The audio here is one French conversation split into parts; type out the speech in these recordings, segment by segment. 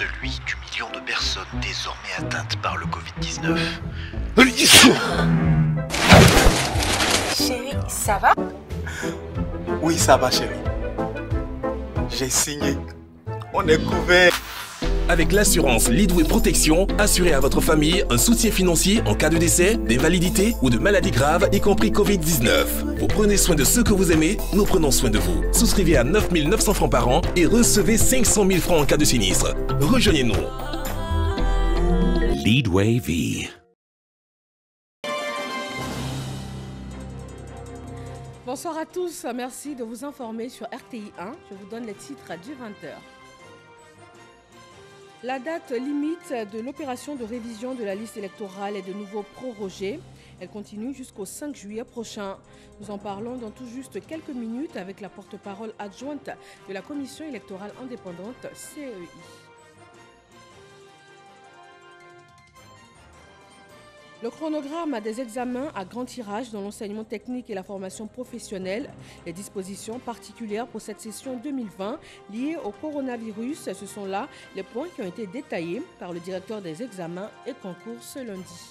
De lui du million de personnes désormais atteintes par le Covid-19. Chérie, ça va? Oui, ça va, chérie. J'ai signé. On est couvert. Avec l'assurance Leadway Protection, assurez à votre famille un soutien financier en cas de décès, d'invalidité ou de maladie grave, y compris Covid-19. Vous prenez soin de ceux que vous aimez, nous prenons soin de vous. Souscrivez à 9 900 francs par an et recevez 500 000 francs en cas de sinistre. Rejoignez-nous. Leadway Vie. Bonsoir à tous, merci de vous informer sur RTI 1. Je vous donne les titres du 20h. La date limite de l'opération de révision de la liste électorale est de nouveau prorogée. Elle continue jusqu'au 5 juillet prochain. Nous en parlons dans tout juste quelques minutes avec la porte-parole adjointe de la Commission électorale indépendante CEI. Le chronogramme des examens à grand tirage dans l'enseignement technique et la formation professionnelle, les dispositions particulières pour cette session 2020 liées au coronavirus, ce sont là les points qui ont été détaillés par le directeur des examens et concours ce lundi.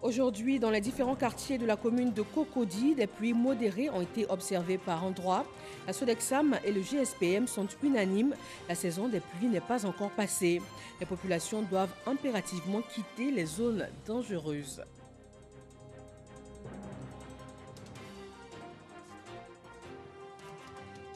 Aujourd'hui, dans les différents quartiers de la commune de Cocody, des pluies modérées ont été observées par endroits. La Sodexam et le GSPM sont unanimes. La saison des pluies n'est pas encore passée. Les populations doivent impérativement quitter les zones dangereuses.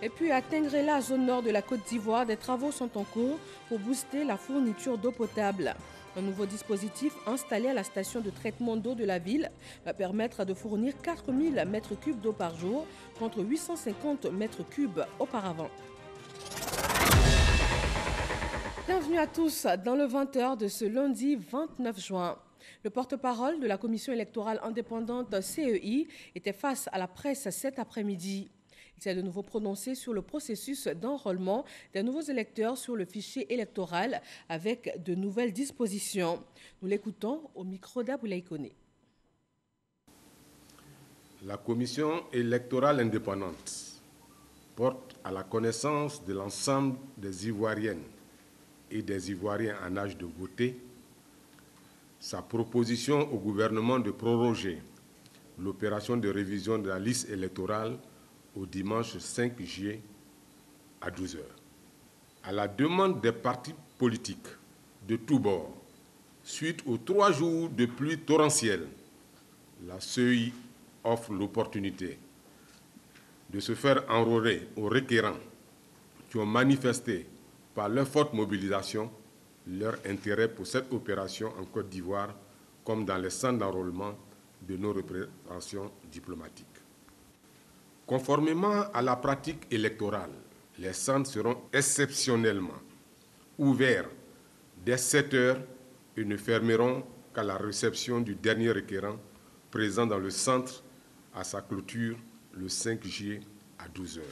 Et puis à Tengrela, zone nord de la Côte d'Ivoire, des travaux sont en cours pour booster la fourniture d'eau potable. Un nouveau dispositif installé à la station de traitement d'eau de la ville va permettre de fournir 4000 m3 d'eau par jour contre 850 m3 auparavant. Bienvenue à tous dans le 20h de ce lundi 29 juin. Le porte-parole de la Commission électorale indépendante CEI était face à la presse cet après-midi. Il s'est de nouveau prononcé sur le processus d'enrôlement des nouveaux électeurs sur le fichier électoral avec de nouvelles dispositions. Nous l'écoutons au micro d'Aboulaye Koné. La Commission électorale indépendante porte à la connaissance de l'ensemble des Ivoiriennes et des Ivoiriens en âge de voter sa proposition au gouvernement de proroger l'opération de révision de la liste électorale au dimanche 5 juillet à 12h. À la demande des partis politiques de tous bords, suite aux 3 jours de pluie torrentielle, la CEI offre l'opportunité de se faire enrôler aux requérants qui ont manifesté par leur forte mobilisation leur intérêt pour cette opération en Côte d'Ivoire comme dans les centres d'enrôlement de nos représentations diplomatiques. Conformément à la pratique électorale, les centres seront exceptionnellement ouverts dès 7 heures et ne fermeront qu'à la réception du dernier requérant présent dans le centre à sa clôture le 5 juillet à 12 heures.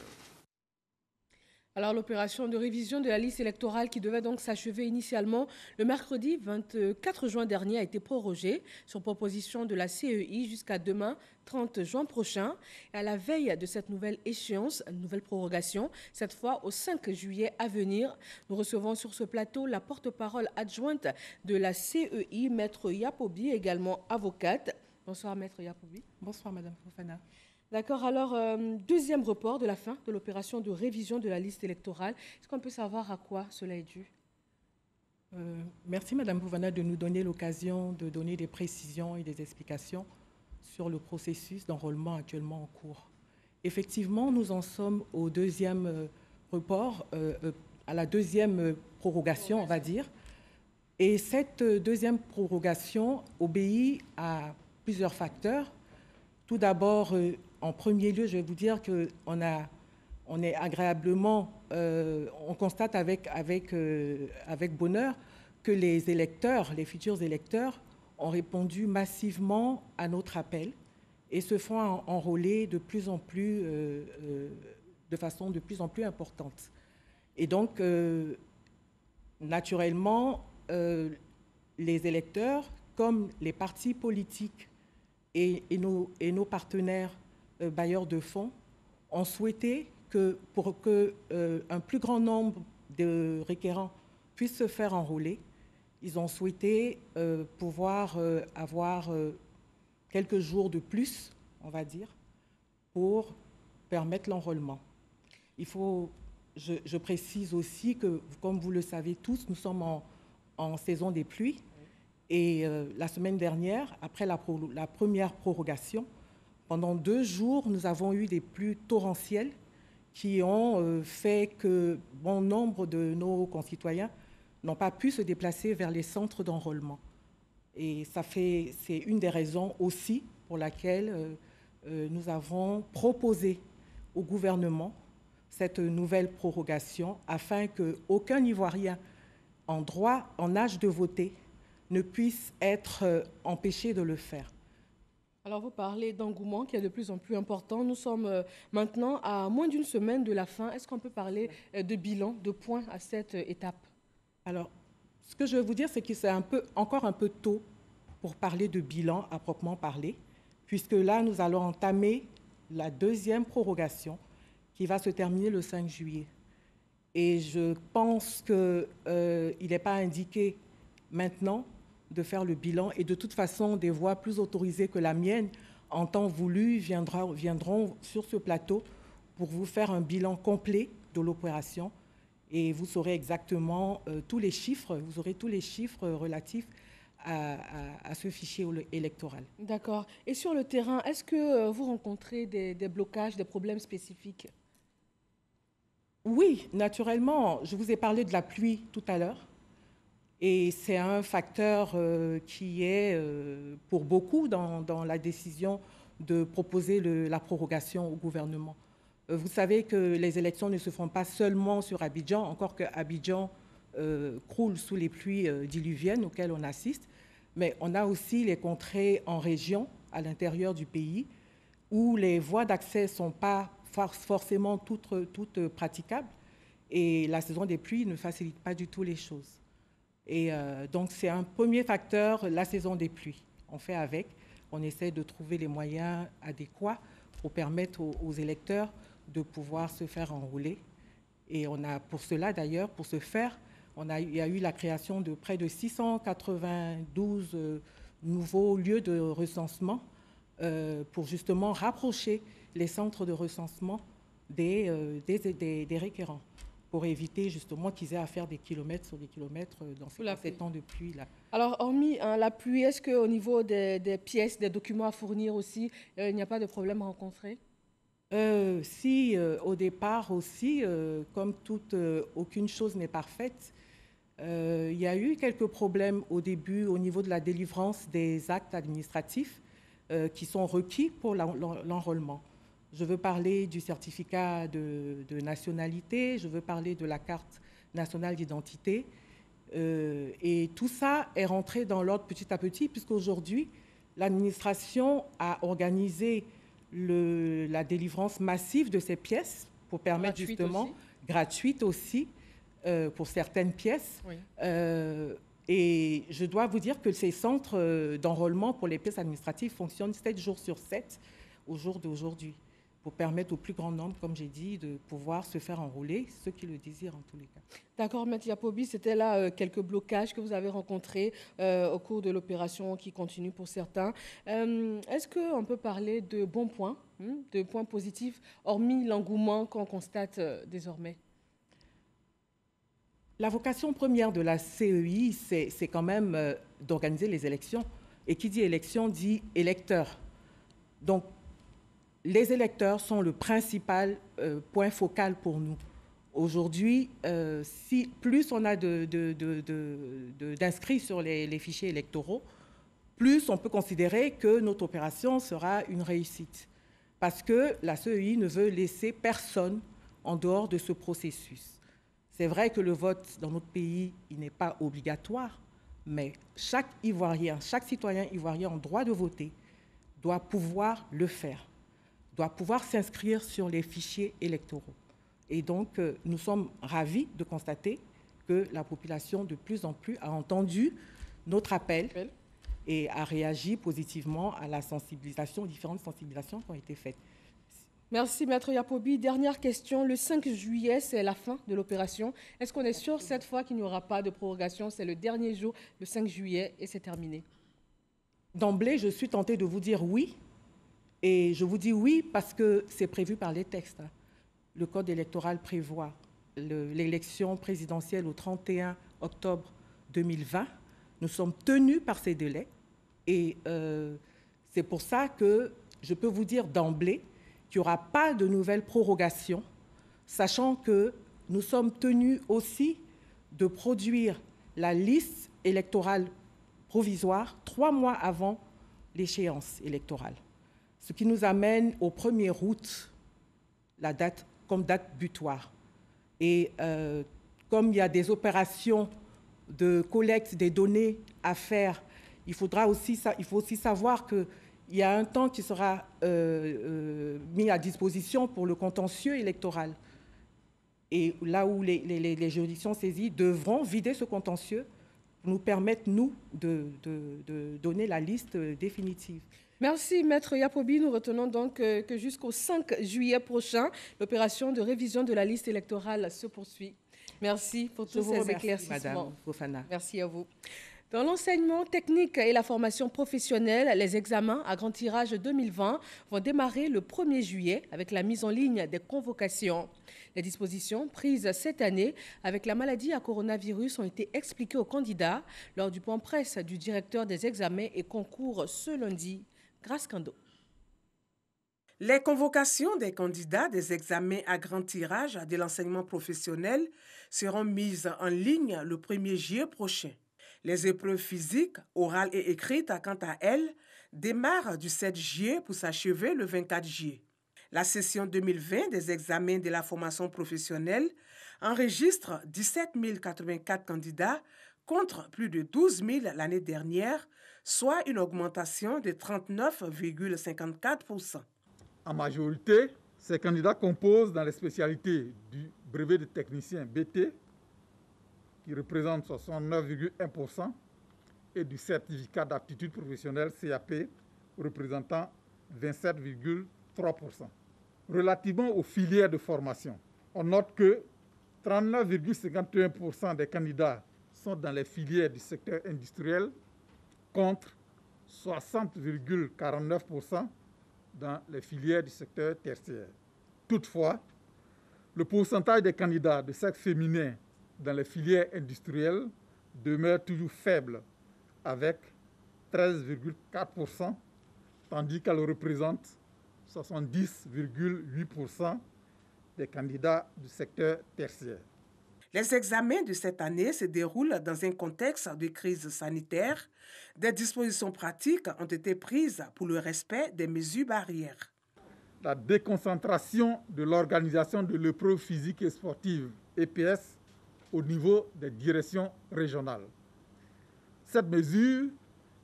Alors l'opération de révision de la liste électorale qui devait donc s'achever initialement le mercredi 24 juin dernier a été prorogée sur proposition de la CEI jusqu'à demain 30 juin prochain. Et à la veille de cette nouvelle échéance, une nouvelle prorogation, cette fois au 5 juillet à venir, nous recevons sur ce plateau la porte-parole adjointe de la CEI, Maître Yapobi, également avocate. Bonsoir Maître Yapobi. Bonsoir Madame Fofana. D'accord, alors deuxième report de la fin de l'opération de révision de la liste électorale. Est-ce qu'on peut savoir à quoi cela est dû? Merci Madame Fofana de nous donner l'occasion de donner des précisions et des explications sur le processus d'enrôlement actuellement en cours. Effectivement, nous en sommes au deuxième report, à la deuxième prorogation, on va dire. Et cette deuxième prorogation obéit à plusieurs facteurs. Tout d'abord, en premier lieu, je vais vous dire qu'on est agréablement, on constate avec bonheur que les électeurs, les futurs électeurs, ont répondu massivement à notre appel et se font enrôler de plus en plus, de façon de plus en plus importante. Et donc, naturellement, les électeurs, comme les partis politiques et nos partenaires bailleurs de fonds, ont souhaité que pour qu'un plus grand nombre de requérants puissent se faire enrôler, ils ont souhaité pouvoir avoir quelques jours de plus, on va dire, pour permettre l'enrôlement. Je précise aussi que, comme vous le savez tous, nous sommes en saison des pluies. Et la semaine dernière, après la première prorogation, pendant 2 jours, nous avons eu des pluies torrentielles qui ont fait que bon nombre de nos concitoyens n'ont pas pu se déplacer vers les centres d'enrôlement. Et c'est une des raisons aussi pour laquelle nous avons proposé au gouvernement cette nouvelle prorogation afin qu'aucun Ivoirien en âge de voter ne puisse être empêché de le faire. Alors, vous parlez d'engouement qui est de plus en plus important. Nous sommes maintenant à moins d'une semaine de la fin. Est-ce qu'on peut parler de bilan, de points à cette étape? Alors, ce que je veux vous dire, c'est que c'est encore un peu tôt pour parler de bilan à proprement parler, puisque là, nous allons entamer la 2e prorogation qui va se terminer le 5 juillet. Et je pense qu'il n'est pas indiqué maintenant de faire le bilan. Et de toute façon, des voix plus autorisées que la mienne, en temps voulu, viendront sur ce plateau pour vous faire un bilan complet de l'opération. Et vous saurez exactement tous les chiffres, vous aurez tous les chiffres relatifs à ce fichier électoral. D'accord. Et sur le terrain, est-ce que vous rencontrez des blocages, des problèmes spécifiques? Oui, naturellement. Je vous ai parlé de la pluie tout à l'heure. Et c'est un facteur qui est, pour beaucoup, dans la décision de proposer la prorogation au gouvernement. Vous savez que les élections ne se font pas seulement sur Abidjan, encore que Abidjan croule sous les pluies diluviennes auxquelles on assiste, mais on a aussi les contrées en région, à l'intérieur du pays, où les voies d'accès ne sont pas forcément toutes praticables, et la saison des pluies ne facilite pas du tout les choses. Et donc, c'est un premier facteur, la saison des pluies. On fait avec, on essaie de trouver les moyens adéquats pour permettre aux électeurs de pouvoir se faire enrôler. Et on a, pour cela d'ailleurs, pour ce faire, il y a eu la création de près de 692 nouveaux lieux de recensement pour justement rapprocher les centres de recensement des requérants, pour éviter justement qu'ils aient à faire des kilomètres sur des kilomètres dans ces temps de pluie-là. Alors, hormis la pluie, est-ce qu'au niveau des pièces, des documents à fournir aussi, il n'y a pas de problème rencontré? Si, au départ aussi, comme aucune chose n'est parfaite, il y a eu quelques problèmes au début au niveau de la délivrance des actes administratifs qui sont requis pour l'enrôlement. Je veux parler du certificat de nationalité, je veux parler de la carte nationale d'identité. Et tout ça est rentré dans l'ordre petit à petit, puisqu'aujourd'hui, l'administration a organisé la délivrance massive de ces pièces pour permettre gratuite aussi pour certaines pièces. Oui. Et je dois vous dire que ces centres d'enrôlement pour les pièces administratives fonctionnent 7 jours sur 7 au jour d'aujourd'hui, pour permettre au plus grand nombre, comme j'ai dit, de pouvoir se faire enrôler, ceux qui le désirent en tous les cas. D'accord, Maître Yapobi, c'était là quelques blocages que vous avez rencontrés au cours de l'opération qui continue pour certains. Est-ce qu'on peut parler de bons points, de points positifs, hormis l'engouement qu'on constate désormais? La vocation première de la CEI, c'est quand même d'organiser les élections. Et qui dit élection dit électeurs. Donc, les électeurs sont le principal point focal pour nous. Aujourd'hui, plus on a d'inscrits sur les fichiers électoraux, plus on peut considérer que notre opération sera une réussite. Parce que la CEI ne veut laisser personne en dehors de ce processus. C'est vrai que le vote dans notre pays, il n'est pas obligatoire, mais chaque Ivoirien, chaque citoyen ivoirien en droit de voter doit pouvoir le faire, doit pouvoir s'inscrire sur les fichiers électoraux. Et donc, nous sommes ravis de constater que la population, de plus en plus, a entendu notre appel et a réagi positivement à la sensibilisation, aux différentes sensibilisations qui ont été faites. Merci, Maître Yapobi. Dernière question. Le 5 juillet, c'est la fin de l'opération. Est-ce qu'on est sûr cette fois qu'il n'y aura pas de prorogation? C'est le dernier jour, le 5 juillet, et c'est terminé. D'emblée, je suis tentée de vous dire oui. Et je vous dis oui parce que c'est prévu par les textes. Le code électoral prévoit l'élection présidentielle au 31 octobre 2020. Nous sommes tenus par ces délais. Et c'est pour ça que je peux vous dire d'emblée qu'il n'y aura pas de nouvelle prorogation, sachant que nous sommes tenus aussi de produire la liste électorale provisoire 3 mois avant l'échéance électorale. Ce qui nous amène au 1er août, la date, comme date butoir. Et comme il y a des opérations de collecte des données à faire, il faut aussi savoir qu'il y a un temps qui sera mis à disposition pour le contentieux électoral. Et là où les juridictions saisies devront vider ce contentieux pour nous permettre, nous, de donner la liste définitive. Merci, Maître Yapobi. Nous retenons donc que jusqu'au 5 juillet prochain, l'opération de révision de la liste électorale se poursuit. Merci pour tous ces éclaircissements. Madame Fofana. Merci à vous. Dans l'enseignement technique et la formation professionnelle, les examens à grand tirage 2020 vont démarrer le 1er juillet avec la mise en ligne des convocations. Les dispositions prises cette année avec la maladie à coronavirus ont été expliquées aux candidats lors du point presse du directeur des examens et concours ce lundi. Grâce Kando. Les convocations des candidats des examens à grand tirage de l'enseignement professionnel seront mises en ligne le 1er juillet prochain. Les épreuves physiques, orales et écrites, quant à elles, démarrent du 7 juillet pour s'achever le 24 juillet. La session 2020 des examens de la formation professionnelle enregistre 17 084 candidats contre plus de 12 000 l'année dernière, soit une augmentation de 39,54%. En majorité, ces candidats composent dans les spécialités du brevet de technicien BT, qui représente 69,1%, et du certificat d'aptitude professionnelle CAP, représentant 27,3%. Relativement aux filières de formation, on note que 39,51% des candidats sont dans les filières du secteur industriel, contre 60,49% dans les filières du secteur tertiaire. Toutefois, le pourcentage des candidats de sexe féminin dans les filières industrielles demeure toujours faible, avec 13,4%, tandis qu'elle représente 70,8% des candidats du secteur tertiaire. Les examens de cette année se déroulent dans un contexte de crise sanitaire. Des dispositions pratiques ont été prises pour le respect des mesures barrières. La déconcentration de l'organisation de l'épreuve physique et sportive, EPS, au niveau des directions régionales. Cette mesure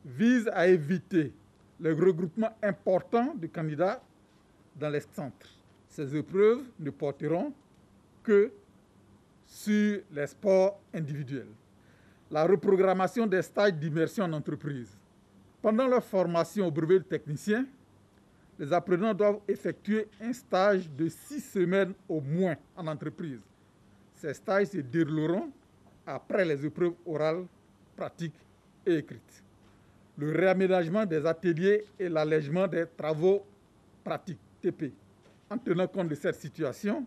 vise à éviter le regroupement important de candidats dans les centres. Ces épreuves ne porteront que sur les sports individuels. La reprogrammation des stages d'immersion en entreprise. Pendant leur formation au brevet de technicien, les apprenants doivent effectuer un stage de 6 semaines au moins en entreprise. Ces stages se dérouleront après les épreuves orales, pratiques et écrites. Le réaménagement des ateliers et l'allègement des travaux pratiques, TP. En tenant compte de cette situation,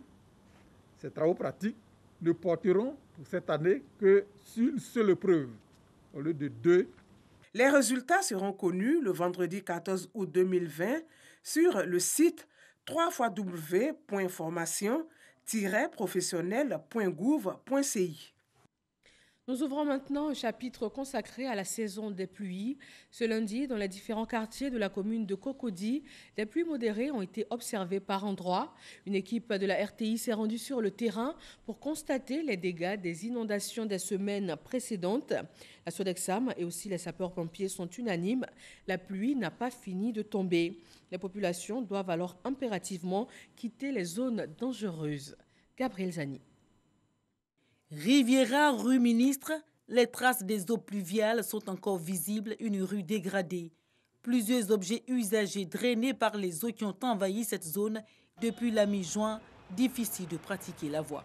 ces travaux pratiques ne porteront pour cette année que sur une seule épreuve, au lieu de 2. Les résultats seront connus le vendredi 14 août 2020 sur le site www.formation-professionnelle.gouv.ci. Nous ouvrons maintenant un chapitre consacré à la saison des pluies. Ce lundi, dans les différents quartiers de la commune de Cocody, des pluies modérées ont été observées par endroits. Une équipe de la RTI s'est rendue sur le terrain pour constater les dégâts des inondations des semaines précédentes. La Sodexam et aussi les sapeurs-pompiers sont unanimes. La pluie n'a pas fini de tomber. Les populations doivent alors impérativement quitter les zones dangereuses. Gabriel Zani. Riviera, rue Ministre, les traces des eaux pluviales sont encore visibles, une rue dégradée. Plusieurs objets usagés drainés par les eaux qui ont envahi cette zone Depuis la mi-juin, difficile de pratiquer la voie.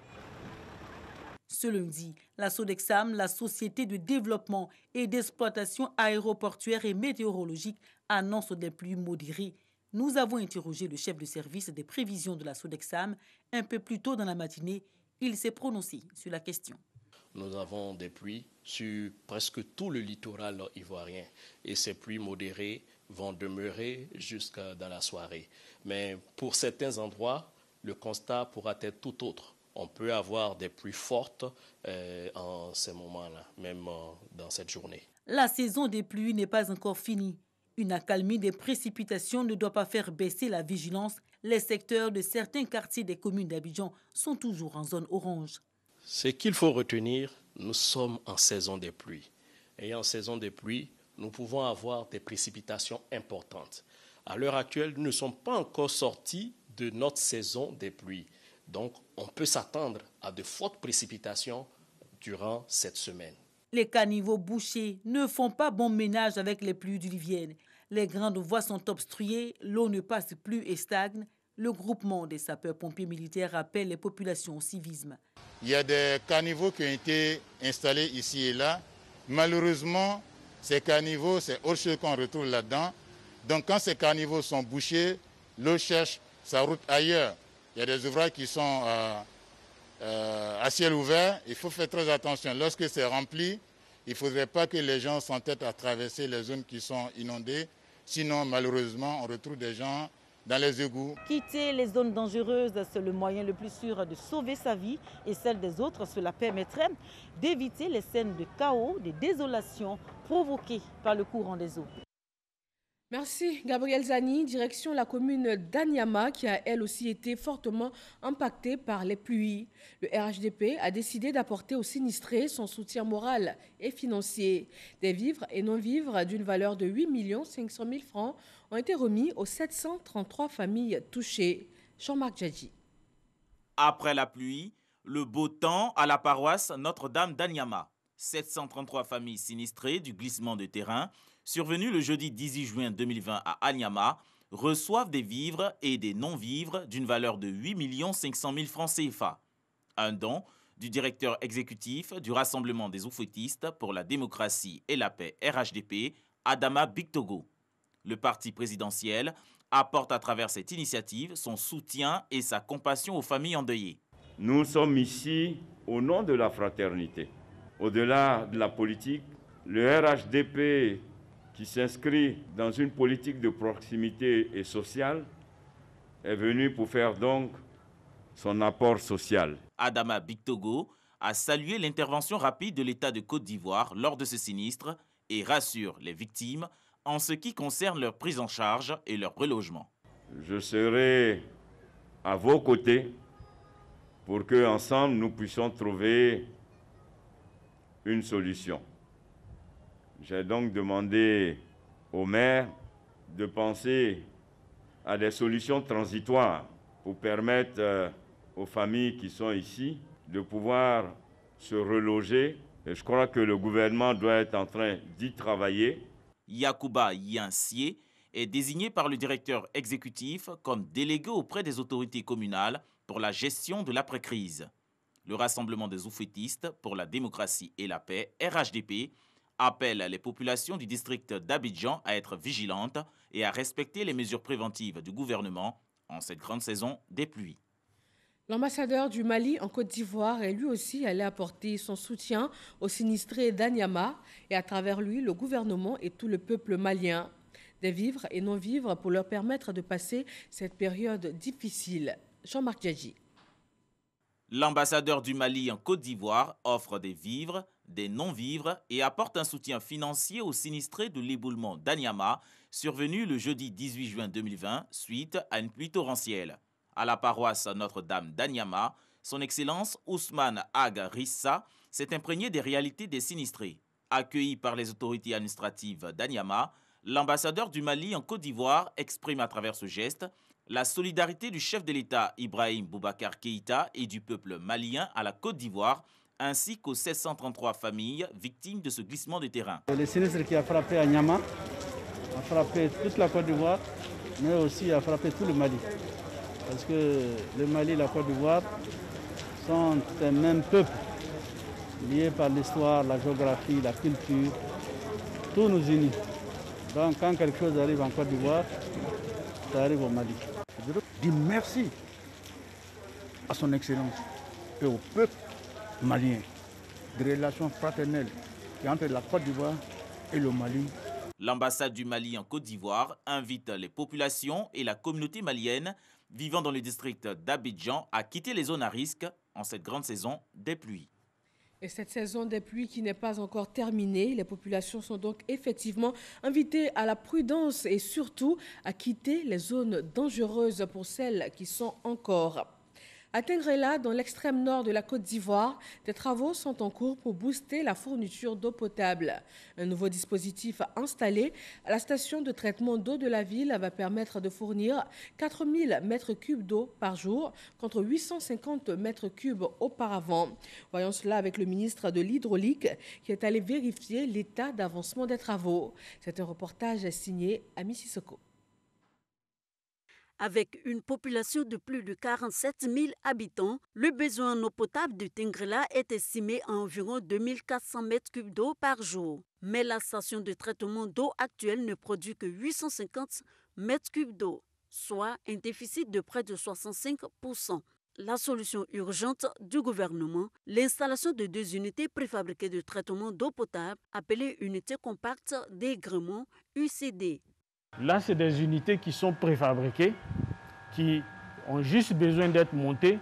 Ce lundi, la Sodexam, la Société de développement et d'exploitation aéroportuaire et météorologique, annonce des pluies modérées. Nous avons interrogé le chef de service des prévisions de la Sodexam un peu plus tôt dans la matinée. Il s'est prononcé sur la question. Nous avons des pluies sur presque tout le littoral ivoirien et ces pluies modérées vont demeurer jusqu'à dans la soirée. Mais pour certains endroits, le constat pourra être tout autre. On peut avoir des pluies fortes en ces moments-là, même dans cette journée. La saison des pluies n'est pas encore finie. Une accalmie des précipitations ne doit pas faire baisser la vigilance. Les secteurs de certains quartiers des communes d'Abidjan sont toujours en zone orange. Ce qu'il faut retenir, nous sommes en saison des pluies. Et en saison des pluies, nous pouvons avoir des précipitations importantes. À l'heure actuelle, nous ne sommes pas encore sortis de notre saison des pluies. Donc, on peut s'attendre à de fortes précipitations durant cette semaine. Les caniveaux bouchés ne font pas bon ménage avec les pluies diluviennes. Les grandes voies sont obstruées, l'eau ne passe plus et stagne. Le groupement des sapeurs-pompiers militaires appelle les populations au civisme. Il y a des caniveaux qui ont été installés ici et là. Malheureusement, ces caniveaux, c'est autre chose qu'on retrouve là-dedans. Donc quand ces caniveaux sont bouchés, l'eau cherche sa route ailleurs. Il y a des ouvrages qui sont à ciel ouvert. Il faut faire très attention. Lorsque c'est rempli, il ne faudrait pas que les gens s'entêtent à traverser les zones qui sont inondées. Sinon, malheureusement, on retrouve des gens dans les égouts. Quitter les zones dangereuses, c'est le moyen le plus sûr de sauver sa vie et celle des autres. Cela permettrait d'éviter les scènes de chaos, de désolation provoquées par le courant des eaux. Merci Gabriel Zani. Direction la commune d'Anyama qui a elle aussi été fortement impactée par les pluies. Le RHDP a décidé d'apporter aux sinistrés son soutien moral et financier. Des vivres et non-vivres d'une valeur de 8 500 000 francs ont été remis aux 733 familles touchées. Jean-Marc Djadji. Après la pluie, le beau temps à la paroisse Notre-Dame d'Anyama. 733 familles sinistrées du glissement de terrain survenu le jeudi 18 juin 2020 à Anyama, reçoivent des vivres et des non-vivres d'une valeur de 8 500 000 francs CFA. Un don du directeur exécutif du Rassemblement des oufouettistes pour la démocratie et la paix RHDP, Adama Bictogo. Le parti présidentiel apporte à travers cette initiative son soutien et sa compassion aux familles endeuillées. Nous sommes ici au nom de la fraternité. Au-delà de la politique, le RHDP qui s'inscrit dans une politique de proximité et sociale, est venu pour faire donc son apport social. Adama Bictogo a salué l'intervention rapide de l'État de Côte d'Ivoire lors de ce sinistre et rassure les victimes en ce qui concerne leur prise en charge et leur relogement. Je serai à vos côtés pour que ensemble nous puissions trouver une solution. J'ai donc demandé au maire de penser à des solutions transitoires pour permettre aux familles qui sont ici de pouvoir se reloger. Et je crois que le gouvernement doit être en train d'y travailler. Yacouba Yansié est désigné par le directeur exécutif comme délégué auprès des autorités communales pour la gestion de l'après-crise. Le Rassemblement des oufouettistes pour la démocratie et la paix, RHDP, appelle les populations du district d'Abidjan à être vigilantes et à respecter les mesures préventives du gouvernement en cette grande saison des pluies. L'ambassadeur du Mali en Côte d'Ivoire est lui aussi allé apporter son soutien aux sinistrés d'Anyama et à travers lui, le gouvernement et tout le peuple malien. Des vivres et non-vivres pour leur permettre de passer cette période difficile. Jean-Marc Djadji. L'ambassadeur du Mali en Côte d'Ivoire offre des vivres, des non-vivres et apporte un soutien financier aux sinistrés de l'éboulement d'Anyama, survenu le jeudi 18 juin 2020 suite à une pluie torrentielle. À la paroisse Notre-Dame d'Anyama, son Excellence Ousmane Aga Rissa s'est imprégné des réalités des sinistrés. Accueilli par les autorités administratives d'Anyama, l'ambassadeur du Mali en Côte d'Ivoire exprime à travers ce geste la solidarité du chef de l'État Ibrahim Boubacar Keïta et du peuple malien à la Côte d'Ivoire, ainsi qu'aux 733 familles victimes de ce glissement de terrain. Le sinistre qui a frappé Anyama a frappé toute la Côte d'Ivoire, mais aussi a frappé tout le Mali. Parce que le Mali et la Côte d'Ivoire sont un même peuple, liés par l'histoire, la géographie, la culture. Tout nous unit. Donc quand quelque chose arrive en Côte d'Ivoire, ça arrive au Mali. Je dis merci à son Excellence et au peuple malien des relations fraternelles qui entre la Côte d'Ivoire et le Mali. L'ambassade du Mali en Côte d'Ivoire invite les populations et la communauté malienne vivant dans le district d'Abidjan à quitter les zones à risque en cette grande saison des pluies. Et cette saison des pluies qui n'est pas encore terminée, les populations sont donc effectivement invitées à la prudence et surtout à quitter les zones dangereuses pour celles qui sont encore. À Tengrela, dans l'extrême nord de la Côte d'Ivoire, des travaux sont en cours pour booster la fourniture d'eau potable. Un nouveau dispositif installé à la station de traitement d'eau de la ville va permettre de fournir 4000 mètres cubes d'eau par jour contre 850 mètres cubes auparavant. Voyons cela avec le ministre de l'Hydraulique qui est allé vérifier l'état d'avancement des travaux. C'est un reportage signé Ami Sissoko. Avec une population de plus de 47 000 habitants, le besoin en eau potable de Tengrela est estimé à environ 2400 mètres cubes d'eau par jour. Mais la station de traitement d'eau actuelle ne produit que 850 mètres cubes d'eau, soit un déficit de près de 65%. La solution urgente du gouvernement, l'installation de 2 unités préfabriquées de traitement d'eau potable, appelées unités compactes d'agrément UCD. Là, c'est des unités qui sont préfabriquées, qui ont juste besoin d'être montées,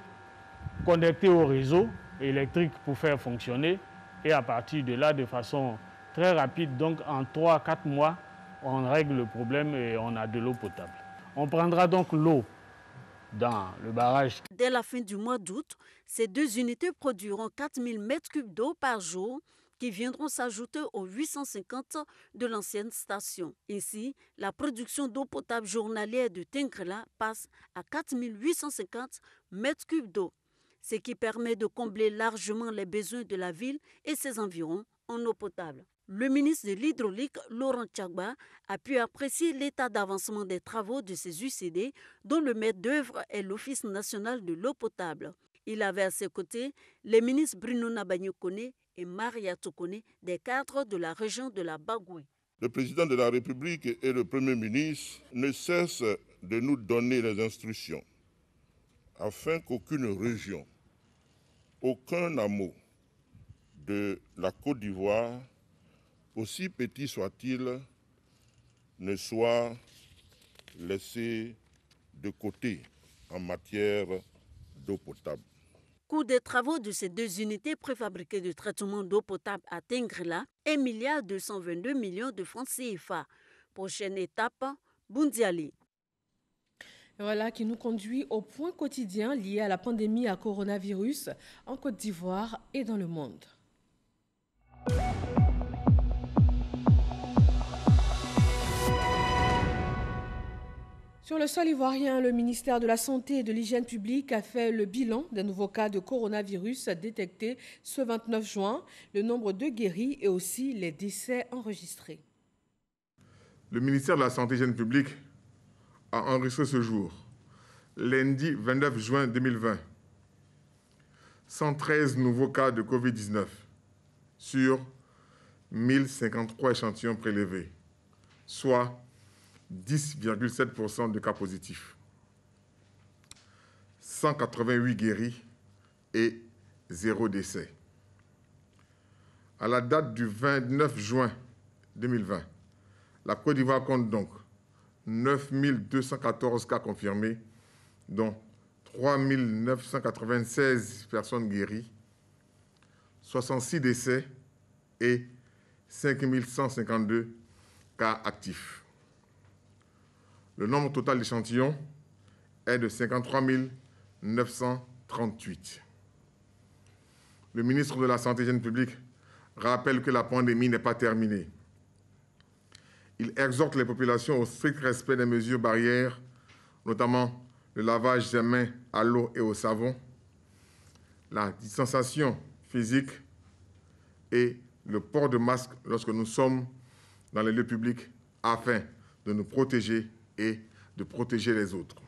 connectées au réseau électrique pour faire fonctionner. Et à partir de là, de façon très rapide, donc en 3 à 4 mois, on règle le problème et on a de l'eau potable. On prendra donc l'eau dans le barrage. Dès la fin du mois d'août, ces 2 unités produiront 4000 mètres cubes d'eau par jour, qui viendront s'ajouter aux 850 de l'ancienne station. Ainsi, la production d'eau potable journalière de Tengrela passe à 4850 mètres cubes d'eau, ce qui permet de combler largement les besoins de la ville et ses environs en eau potable. Le ministre de l'Hydraulique, Laurent Tchagba, a pu apprécier l'état d'avancement des travaux de ces UCD, dont le maître d'œuvre est l'Office national de l'eau potable. Il avait à ses côtés les ministres Bruno Nabagno-Koné et Maria Tokone, des cadres de la région de la Bagoué. Le président de la République et le Premier ministre ne cessent de nous donner les instructions afin qu'aucune région, aucun hameau de la Côte d'Ivoire, aussi petit soit-il, ne soit laissé de côté en matière d'eau potable. Coût des travaux de ces 2 unités préfabriquées de traitement d'eau potable à Tengrela, 1,222 milliard de francs CFA. Prochaine étape, Bundiali. Voilà qui nous conduit au point quotidien lié à la pandémie à coronavirus en Côte d'Ivoire et dans le monde. Sur le sol ivoirien, le ministère de la Santé et de l'Hygiène publique a fait le bilan des nouveaux cas de coronavirus détectés ce 29 juin, le nombre de guéris et aussi les décès enregistrés. Le ministère de la Santé et de l'Hygiène publique a enregistré ce jour, lundi 29 juin 2020, 113 nouveaux cas de Covid-19 sur 1053 échantillons prélevés, soit 10,7% de cas positifs, 188 guéris et 0 décès. À la date du 29 juin 2020, la Côte d'Ivoire compte donc 9 214 cas confirmés, dont 3 996 personnes guéries, 66 décès et 5 152 cas actifs. Le nombre total d'échantillons est de 53 938. Le ministre de la Santé et de l'Hygiène publique rappelle que la pandémie n'est pas terminée. Il exhorte les populations au strict respect des mesures barrières, notamment le lavage des mains à l'eau et au savon, la distanciation physique et le port de masque lorsque nous sommes dans les lieux publics afin de nous protéger et de protéger les autres.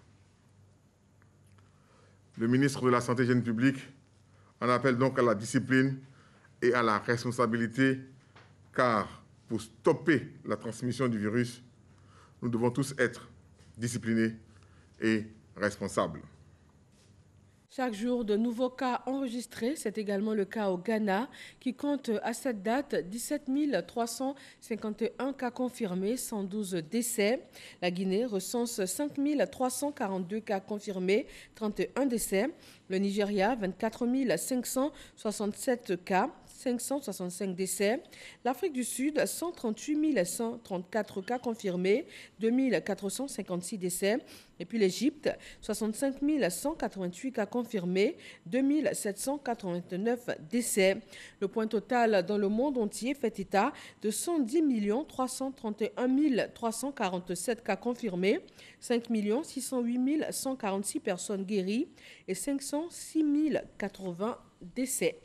Le ministre de la Santé et de l'Hygiène publique en appelle donc à la discipline et à la responsabilité, car pour stopper la transmission du virus, nous devons tous être disciplinés et responsables. Chaque jour, de nouveaux cas enregistrés. C'est également le cas au Ghana, qui compte à cette date 17 351 cas confirmés, 112 décès. La Guinée recense 5 342 cas confirmés, 31 décès. Le Nigeria, 24 567 cas, 565 décès. L'Afrique du Sud, 138 134 cas confirmés, 2 456 décès. Et puis l'Égypte, 65 188 cas confirmés, 2 789 décès. Le point total dans le monde entier fait état de 110 331 347 cas confirmés, 5 608 146 personnes guéries et 506 080 décès.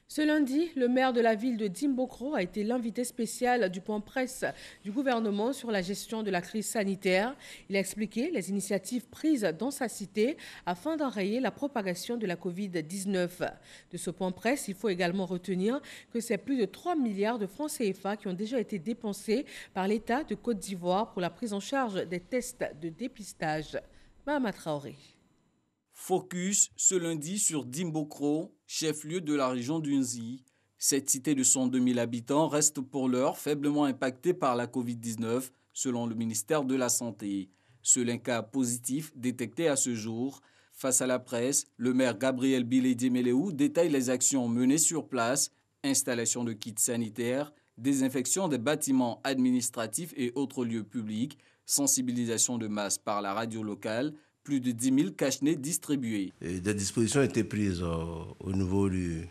Ce lundi, le maire de la ville de Dimbokro a été l'invité spécial du point presse du gouvernement sur la gestion de la crise sanitaire. Il a expliqué les initiatives prises dans sa cité afin d'enrayer la propagation de la Covid-19. De ce point presse, il faut également retenir que c'est plus de 3 milliards de francs CFA qui ont déjà été dépensés par l'État de Côte d'Ivoire pour la prise en charge des tests de dépistage. Mahama Traoré. Focus ce lundi sur Dimbokro, chef-lieu de la région d'Unzi. Cette cité de 102 000 habitants reste pour l'heure faiblement impactée par la Covid-19, selon le ministère de la Santé. Seul un cas positif détecté à ce jour. Face à la presse, le maire Gabriel Bilédié-Méléou détaille les actions menées sur place, installation de kits sanitaires, désinfection des bâtiments administratifs et autres lieux publics, sensibilisation de masse par la radio locale, plus de 10 000 cache-nez distribués. Et des dispositions ont été prises au niveau du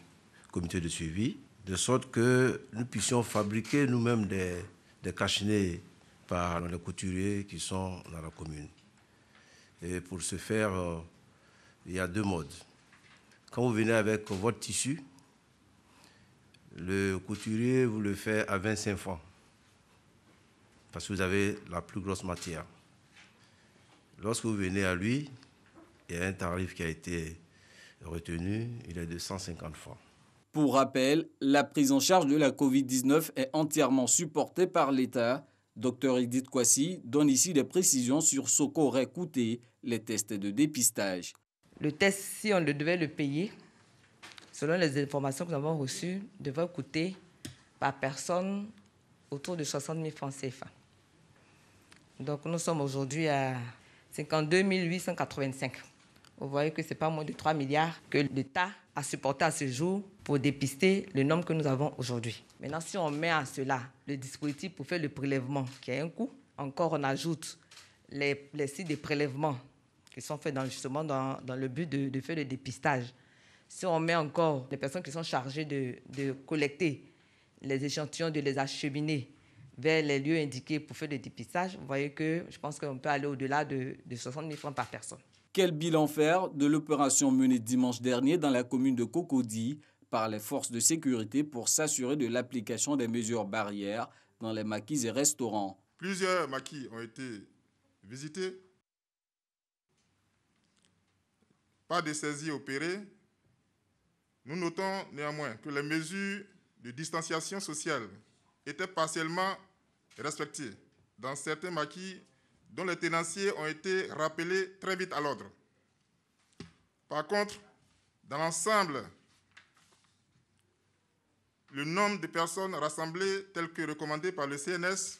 comité de suivi, de sorte que nous puissions fabriquer nous-mêmes des cache-nez par les couturiers qui sont dans la commune. Et pour ce faire, il y a deux modes. Quand vous venez avec votre tissu, le couturier vous le fait à 25 francs, parce que vous avez la plus grosse matière. Lorsque vous venez à lui, il y a un tarif qui a été retenu, il est de 150 francs. Pour rappel, la prise en charge de la Covid-19 est entièrement supportée par l'État. Dr Edith Kwasi donne ici des précisions sur ce qu'auraient coûté les tests de dépistage. Le test, si on devait le payer, selon les informations que nous avons reçues, devrait coûter par personne autour de 60 000 francs CFA. Donc nous sommes aujourd'hui à 52 885. Vous voyez que ce n'est pas moins de 3 milliards que l'État a supporté à ce jour pour dépister le nombre que nous avons aujourd'hui. Maintenant, si on met à cela le dispositif pour faire le prélèvement, qui a un coût, encore on ajoute les sites de prélèvement qui sont faits justement dans le but de faire le dépistage. Si on met encore les personnes qui sont chargées de collecter les échantillons, de les acheminer vers les lieux indiqués pour faire le dépistage, vous voyez que je pense qu'on peut aller au-delà de 60 000 francs par personne. Quel bilan faire de l'opération menée dimanche dernier dans la commune de Cocody par les forces de sécurité pour s'assurer de l'application des mesures barrières dans les maquis et restaurants? Plusieurs maquis ont été visités. Pas de saisies opérées. Nous notons néanmoins que les mesures de distanciation sociale étaient partiellement respectées dans certains maquis dont les tenanciers ont été rappelés très vite à l'ordre. Par contre, dans l'ensemble, le nombre de personnes rassemblées tel que recommandé par le CNS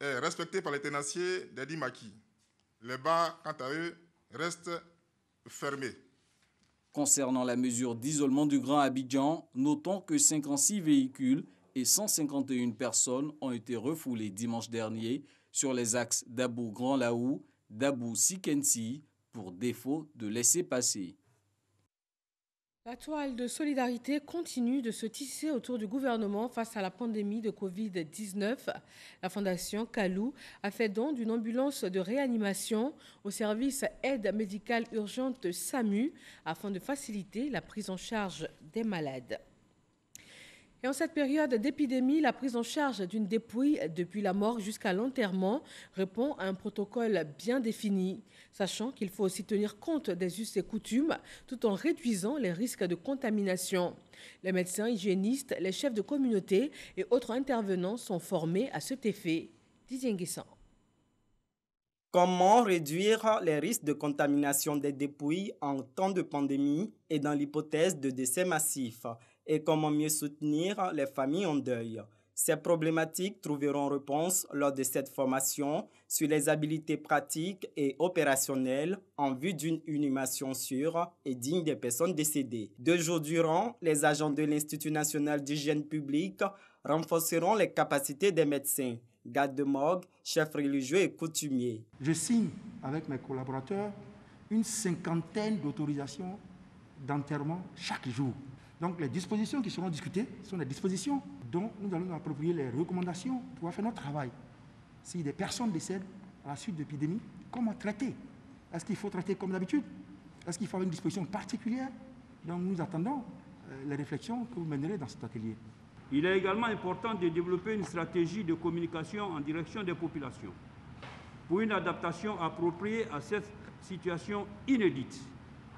est respecté par les tenanciers des 10 maquis. Les bars, quant à eux, restent fermés. Concernant la mesure d'isolement du Grand Abidjan, notons que 56 véhicules et 151 personnes ont été refoulés dimanche dernier sur les axes d'Abou-Grand Laou, d'Abou-Sikensi, pour défaut de laisser passer. La toile de solidarité continue de se tisser autour du gouvernement face à la pandémie de Covid-19. La Fondation Kalou a fait don d'une ambulance de réanimation au service aide médicale urgente SAMU afin de faciliter la prise en charge des malades. Et en cette période d'épidémie, la prise en charge d'une dépouille depuis la mort jusqu'à l'enterrement répond à un protocole bien défini, sachant qu'il faut aussi tenir compte des us et coutumes tout en réduisant les risques de contamination. Les médecins, hygiénistes, les chefs de communauté et autres intervenants sont formés à cet effet. Didier Nguessan. Comment réduire les risques de contamination des dépouilles en temps de pandémie et dans l'hypothèse de décès massifs? Et comment mieux soutenir les familles en deuil? Ces problématiques trouveront réponse lors de cette formation sur les habiletés pratiques et opérationnelles en vue d'une inhumation sûre et digne des personnes décédées. 2 jours durant, les agents de l'Institut national d'hygiène publique renforceront les capacités des médecins, gardes de morgue, chefs religieux et coutumiers. Je signe avec mes collaborateurs une 50aine d'autorisations d'enterrement chaque jour. Donc les dispositions qui seront discutées sont des dispositions dont nous allons nous approprier les recommandations pour pouvoir faire notre travail. Si des personnes décèdent à la suite d'épidémies, comment traiter? Est-ce qu'il faut traiter comme d'habitude? Est-ce qu'il faut avoir une disposition particulière? Donc nous attendons les réflexions que vous mènerez dans cet atelier. Il est également important de développer une stratégie de communication en direction des populations pour une adaptation appropriée à cette situation inédite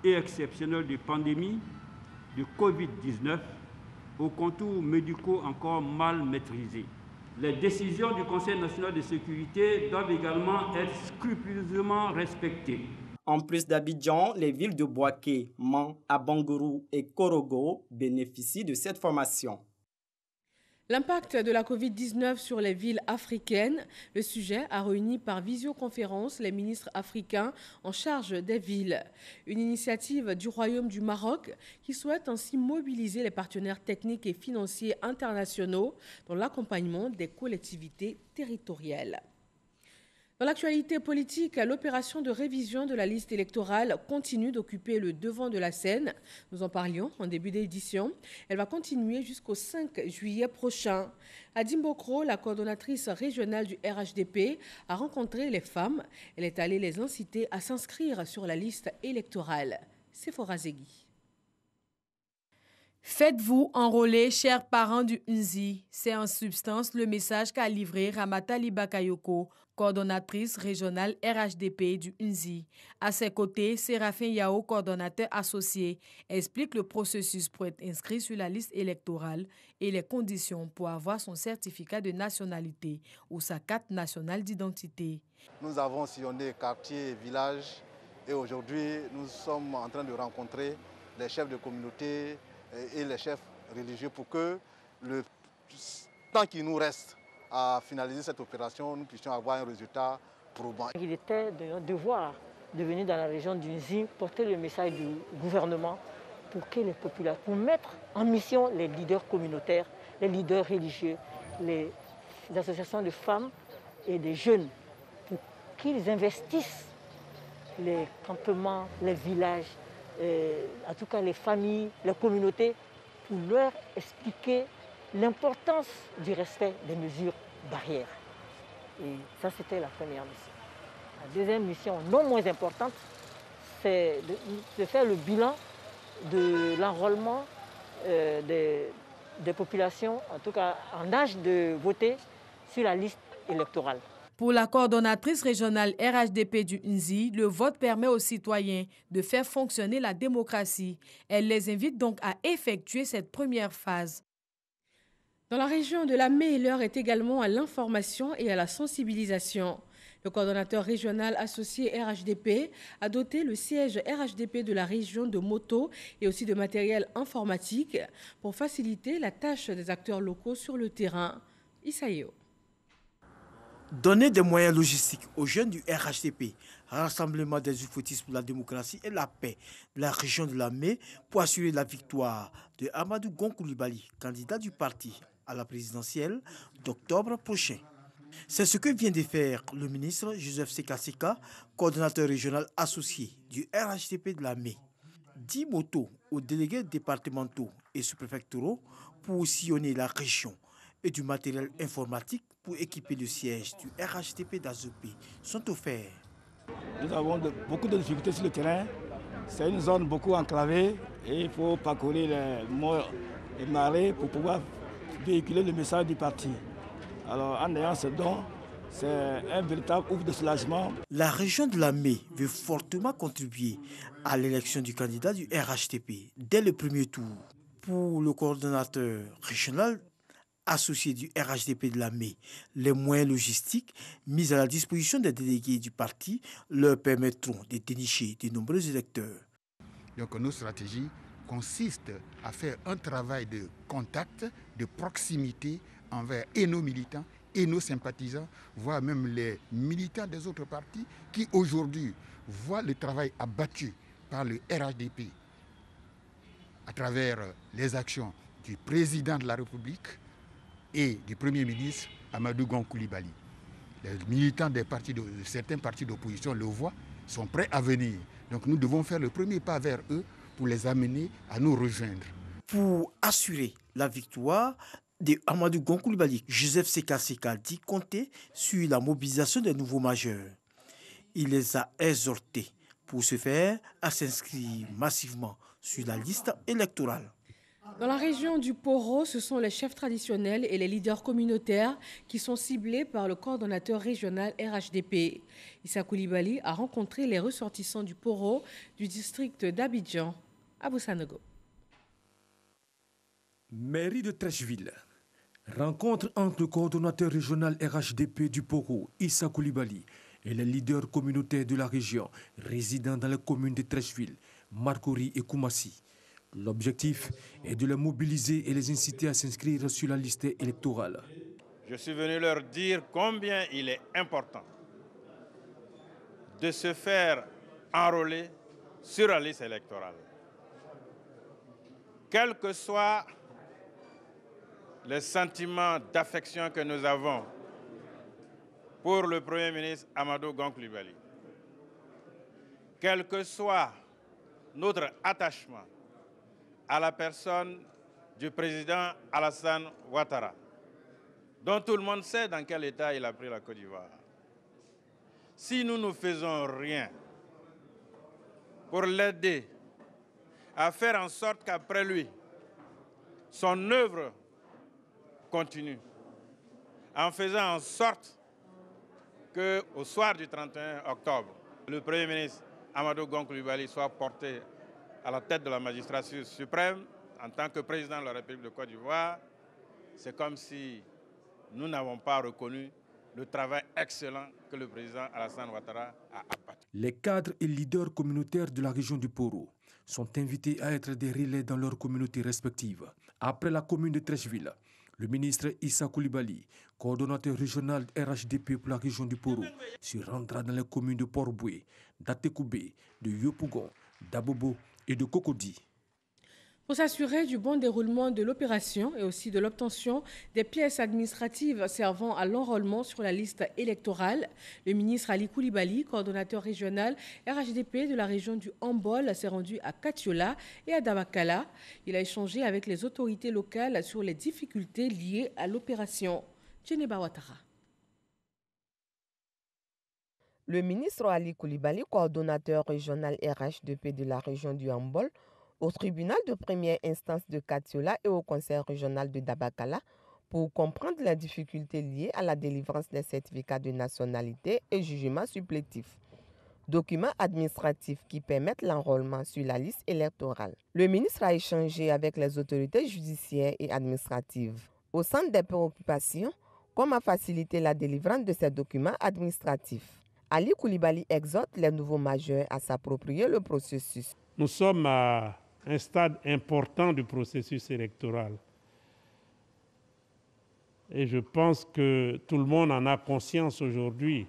et exceptionnelle de pandémie de Covid-19 aux contours médicaux encore mal maîtrisés. Les décisions du Conseil national de sécurité doivent également être scrupuleusement respectées. En plus d'Abidjan, les villes de Bouaké, Man, Abangourou et Korogo bénéficient de cette formation. L'impact de la Covid-19 sur les villes africaines, le sujet a réuni par visioconférence les ministres africains en charge des villes. Une initiative du Royaume du Maroc qui souhaite ainsi mobiliser les partenaires techniques et financiers internationaux dans l'accompagnement des collectivités territoriales. Dans l'actualité politique, l'opération de révision de la liste électorale continue d'occuper le devant de la scène. Nous en parlions en début d'édition. Elle va continuer jusqu'au 5 juillet prochain. À Dimbokro, la coordonnatrice régionale du RHDP a rencontré les femmes. Elle est allée les inciter à s'inscrire sur la liste électorale. Sephora Zegui. Faites-vous enrôler, chers parents du Unzi. C'est en substance le message qu'a livré Ramatali Bakayoko, coordonnatrice régionale RHDP du Unzi. À ses côtés, Séraphin Yao, coordonnateur associé, explique le processus pour être inscrit sur la liste électorale et les conditions pour avoir son certificat de nationalité ou sa carte nationale d'identité. Nous avons sillonné quartier, village et aujourd'hui nous sommes en train de rencontrer les chefs de communauté et les chefs religieux pour que le temps qui nous reste à finaliser cette opération, nous puissions avoir un résultat probant. Il était de notre devoir de venir dans la région d'Unzi porter le message du gouvernement pour que les populations, pour mettre en mission les leaders communautaires, les leaders religieux, les associations de femmes et des jeunes, pour qu'ils investissent les campements, les villages, en tout cas les familles, les communautés, pour leur expliquer l'importance du respect des mesures barrières. Et ça, c'était la première mission. La deuxième mission, non moins importante, c'est de faire le bilan de l'enrôlement des populations, en tout cas en âge de voter, sur la liste électorale. Pour la coordonnatrice régionale RHDP du Unzi, le vote permet aux citoyens de faire fonctionner la démocratie. Elle les invite donc à effectuer cette première phase. Dans la région de la Mé, l'heure est également à l'information et à la sensibilisation. Le coordonnateur régional associé RHDP a doté le siège RHDP de la région de motos et aussi de matériel informatique pour faciliter la tâche des acteurs locaux sur le terrain. Isaïo. Donner des moyens logistiques aux jeunes du RHDP, Rassemblement des Ufotistes pour la démocratie et la paix de la région de la Mé, pour assurer la victoire de Amadou Gonkoulibaly, candidat du parti à la présidentielle d'octobre prochain. C'est ce que vient de faire le ministre Joseph Sekaseka, coordonnateur régional associé du RHDP de la Mé. 10 motos aux délégués départementaux et sous-préfectoraux pour sillonner la région et du matériel informatique pour équiper le siège du RHDP d'Azopé sont offerts. Nous avons beaucoup de difficultés sur le terrain. C'est une zone beaucoup enclavée et il faut parcourir les morts et marais pour pouvoir véhiculer le message du parti. Alors en ayant ce don, c'est un véritable ouf de soulagement. La région de la Mé veut fortement contribuer à l'élection du candidat du RHDP dès le premier tour. Pour le coordonnateur régional associé du RHDP de la Mé, les moyens logistiques mis à la disposition des délégués du parti leur permettront de dénicher de nombreux électeurs. Donc nos stratégies consistent à faire un travail de contact, de proximité envers et nos militants et nos sympathisants, voire même les militants des autres partis qui aujourd'hui voient le travail abattu par le RHDP à travers les actions du président de la République et du Premier ministre Amadou Gon Coulibaly. Les militants de certains partis d'opposition le voient, sont prêts à venir. Donc nous devons faire le premier pas vers eux pour les amener à nous rejoindre. Pour assurer la victoire de Amadou Gon Coulibaly, Joseph Seka dit compter sur la mobilisation des nouveaux majeurs. Il les a exhortés pour ce faire à s'inscrire massivement sur la liste électorale. Dans la région du Poro, ce sont les chefs traditionnels et les leaders communautaires qui sont ciblés par le coordonnateur régional RHDP. Issa Coulibaly a rencontré les ressortissants du Poro du district d'Abidjan à Boussanogo. Mairie de Treichville. Rencontre entre le coordonnateur régional RHDP du Poro, Issa Coulibaly, et les leaders communautaires de la région résidant dans les communes de Treichville, Marcory et Koumassi. L'objectif est de les mobiliser et les inciter à s'inscrire sur la liste électorale. Je suis venu leur dire combien il est important de se faire enrôler sur la liste électorale. Quels que soient les sentiments d'affection que nous avons pour le Premier ministre Amadou Gon Coulibaly, quel que soit notre attachement à la personne du président Alassane Ouattara, dont tout le monde sait dans quel état il a pris la Côte d'Ivoire. Si nous ne faisons rien pour l'aider à faire en sorte qu'après lui, son œuvre continue, en faisant en sorte qu'au soir du 31 octobre, le Premier ministre Amadou Gon Coulibaly soit porté à la tête de la magistrature suprême en tant que président de la République de Côte d'Ivoire, c'est comme si nous n'avons pas reconnu le travail excellent que le président Alassane Ouattara a abattu. Les cadres et leaders communautaires de la région du Poro sont invités à être des relais dans leurs communautés respectives. Après la commune de Treichville, le ministre Issa Coulibaly, coordonnateur régional RHDP pour la région du Poro, se rendra dans les communes de Port-Boué, d'Atekoubé, de Yopougon, d'Abobo et de Cocody. Pour s'assurer du bon déroulement de l'opération et aussi de l'obtention des pièces administratives servant à l'enrôlement sur la liste électorale, le ministre Ali Coulibaly, coordonnateur régional RHDP de la région du Hambol, s'est rendu à Katiola et à Dabakala. Il a échangé avec les autorités locales sur les difficultés liées à l'opération. Djeneba Ouattara. Le ministre Ali Coulibaly, coordonnateur régional RHDP de la région du Hambol, au tribunal de première instance de Katiola et au conseil régional de Dabakala pour comprendre les difficultés liées à la délivrance des certificats de nationalité et jugements supplétifs, documents administratifs qui permettent l'enrôlement sur la liste électorale. Le ministre a échangé avec les autorités judiciaires et administratives. Au centre des préoccupations, comment faciliter la délivrance de ces documents administratifs. Ali Coulibaly exhorte les nouveaux majeurs à s'approprier le processus. Nous sommes à un stade important du processus électoral. Et je pense que tout le monde en a conscience aujourd'hui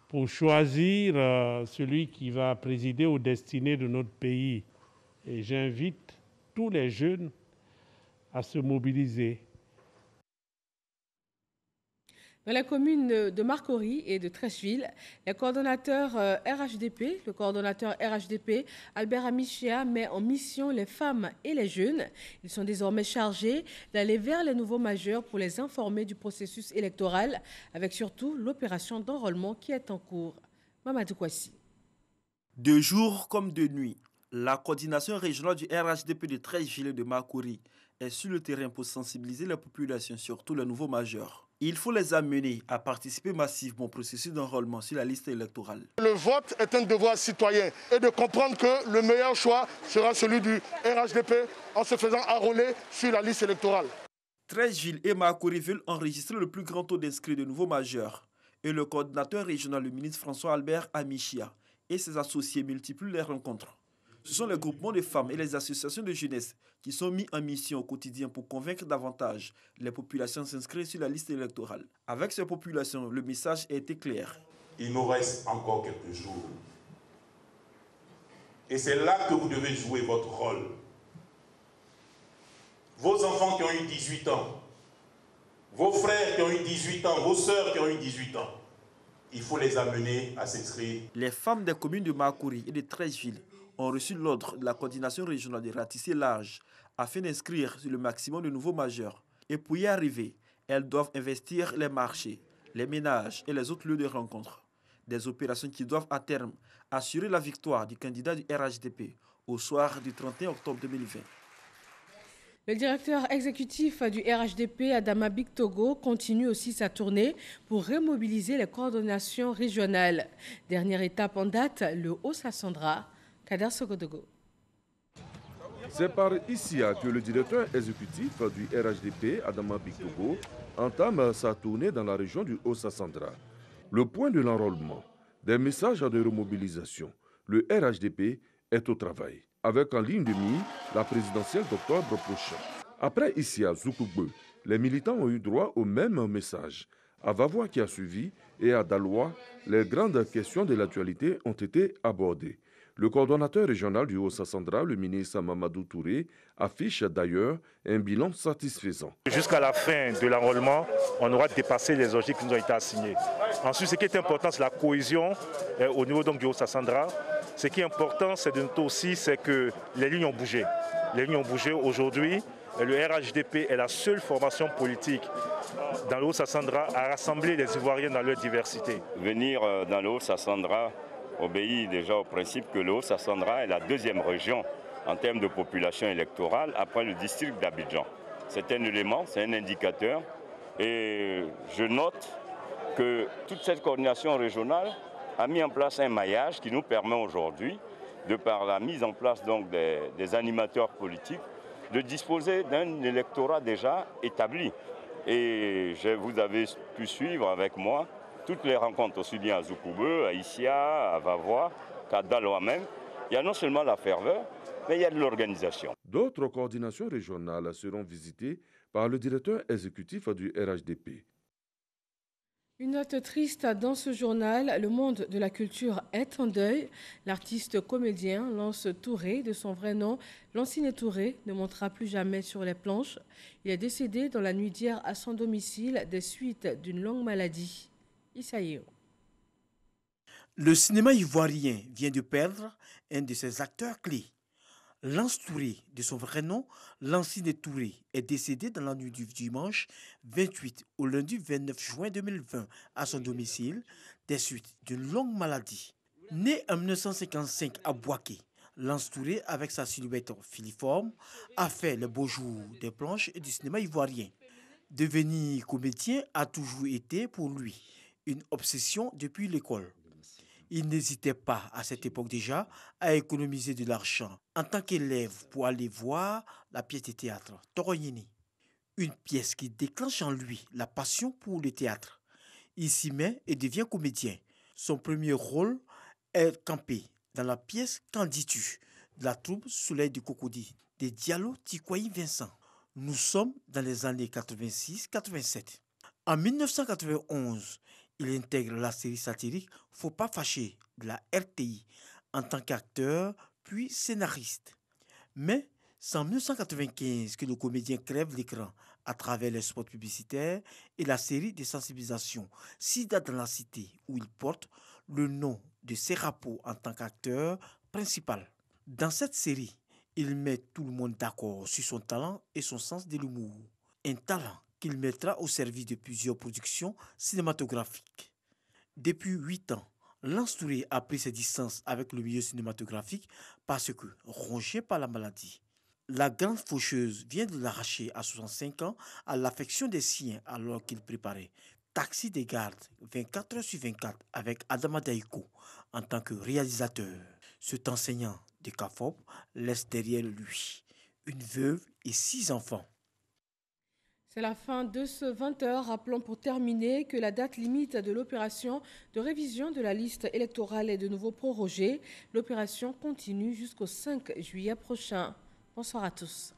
pour choisir celui qui va présider aux destinées de notre pays. Et j'invite tous les jeunes à se mobiliser. Dans la commune de Marcory et de Treichville, le coordonnateur RHDP, Albert Amichia, met en mission les femmes et les jeunes. Ils sont désormais chargés d'aller vers les nouveaux majeurs pour les informer du processus électoral, avec surtout l'opération d'enrôlement qui est en cours. Mamadou Kouassi. De jour comme de nuit, la coordination régionale du RHDP de Treichville et de Marcory est sur le terrain pour sensibiliser la population, surtout les nouveaux majeurs. Il faut les amener à participer massivement au processus d'enrôlement sur la liste électorale. Le vote est un devoir citoyen et de comprendre que le meilleur choix sera celui du RHDP en se faisant enrôler sur la liste électorale. 13 villes et Makuri veulent enregistrer le plus grand taux d'inscrits de nouveaux majeurs. Et le coordinateur régional, le ministre François-Albert Amichia, et ses associés multiplient les rencontres. Ce sont les groupements de femmes et les associations de jeunesse qui sont mis en mission au quotidien pour convaincre davantage les populations à s'inscrire sur la liste électorale. Avec ces populations, le message a été clair. Il nous reste encore quelques jours. Et c'est là que vous devez jouer votre rôle. Vos enfants qui ont eu 18 ans, vos frères qui ont eu 18 ans, vos sœurs qui ont eu 18 ans, il faut les amener à s'inscrire. Les femmes des communes de Makuri et de 13 villes ont reçu l'ordre de la coordination régionale de ratisser l'âge afin d'inscrire sur le maximum de nouveaux majeurs. Et pour y arriver, elles doivent investir les marchés, les ménages et les autres lieux de rencontre. Des opérations qui doivent à terme assurer la victoire du candidat du RHDP au soir du 31 octobre 2020. Le directeur exécutif du RHDP, Adama Bictogo, continue aussi sa tournée pour remobiliser les coordinations régionales. Dernière étape en date, le Haut-Sassandra, Kader Sogodogo. C'est par ici que le directeur exécutif du RHDP, Adama Bictogo, entame sa tournée dans la région du Haut-Sassandra. Le point de l'enrôlement, des messages de remobilisation, le RHDP est au travail, avec en ligne de mire la présidentielle d'octobre prochain. Après ici à Zoukougbe, les militants ont eu droit au même message. À Vavois qui a suivi et à Daloa, les grandes questions de l'actualité ont été abordées. Le coordonnateur régional du Haut-Sassandra, le ministre Mamadou Touré, affiche d'ailleurs un bilan satisfaisant. Jusqu'à la fin de l'enrôlement, on aura dépassé les objectifs qui nous ont été assignés. Ensuite, ce qui est important, c'est la cohésion au niveau donc, du Haut-Sassandra. Ce qui est important, c'est de noter aussi que les lignes ont bougé. Les lignes ont bougé aujourd'hui. Le RHDP est la seule formation politique dans le Haut-Sassandra à rassembler les Ivoiriens dans leur diversité. Venir dans le Haut-Sassandra obéit déjà au principe que le Haut-Sassandra est la deuxième région en termes de population électorale après le district d'Abidjan. C'est un élément, c'est un indicateur. Et je note que toute cette coordination régionale a mis en place un maillage qui nous permet aujourd'hui, de par la mise en place donc des animateurs politiques, de disposer d'un électorat déjà établi. Et vous avez pu suivre avec moi toutes les rencontres, aussi bien à Zoukoube, à Issia, à Vavois, qu'à Daloa même. Il y a non seulement la ferveur, mais il y a de l'organisation. D'autres coordinations régionales seront visitées par le directeur exécutif du RHDP. Une note triste dans ce journal, le monde de la culture est en deuil. L'artiste comédien Lance Touré, de son vrai nom, Lancine Touré, ne montera plus jamais sur les planches. Il est décédé dans la nuit d'hier à son domicile des suites d'une longue maladie. Isaïo. Le cinéma ivoirien vient de perdre un de ses acteurs clés. Lance Touré, de son vrai nom, Lancine Touré, est décédé dans la nuit du dimanche 28 au lundi 29 juin 2020 à son domicile des suites d'une longue maladie. Né en 1955 à Bouaké, Lance Touré, avec sa silhouette filiforme, a fait le beau jour des planches et du cinéma ivoirien. Devenir comédien a toujours été pour lui une obsession depuis l'école. Il n'hésitait pas, à cette époque déjà, à économiser de l'argent en tant qu'élève pour aller voir la pièce de théâtre Toroyini. Une pièce qui déclenche en lui la passion pour le théâtre. Il s'y met et devient comédien. Son premier rôle est campé dans la pièce Qu'en dis-tu de la troupe Soleil du Cocody de Diallo Tikwayi Vincent. Nous sommes dans les années 86-87. En 1991, il intègre la série satirique Faut pas fâcher de la RTI en tant qu'acteur puis scénariste. Mais c'est en 1995 que le comédien crève l'écran à travers les spots publicitaires et la série de sensibilisation Sida dans la cité où il porte le nom de Serapo en tant qu'acteur principal. Dans cette série, il met tout le monde d'accord sur son talent et son sens de l'humour. Un talent qu'il mettra au service de plusieurs productions cinématographiques. Depuis 8 ans, Lance Touré a pris ses distances avec le milieu cinématographique parce que, rongé par la maladie, La grande faucheuse vient de l'arracher à 65 ans à l'affection des siens alors qu'il préparait Taxi des gardes 24 heures sur 24 avec Adama Daïko en tant que réalisateur. Cet enseignant de CAFOP laisse derrière lui une veuve et 6 enfants. C'est la fin de ce 20h. Rappelons pour terminer que la date limite de l'opération de révision de la liste électorale est de nouveau prorogée. L'opération continue jusqu'au 5 juillet prochain. Bonsoir à tous.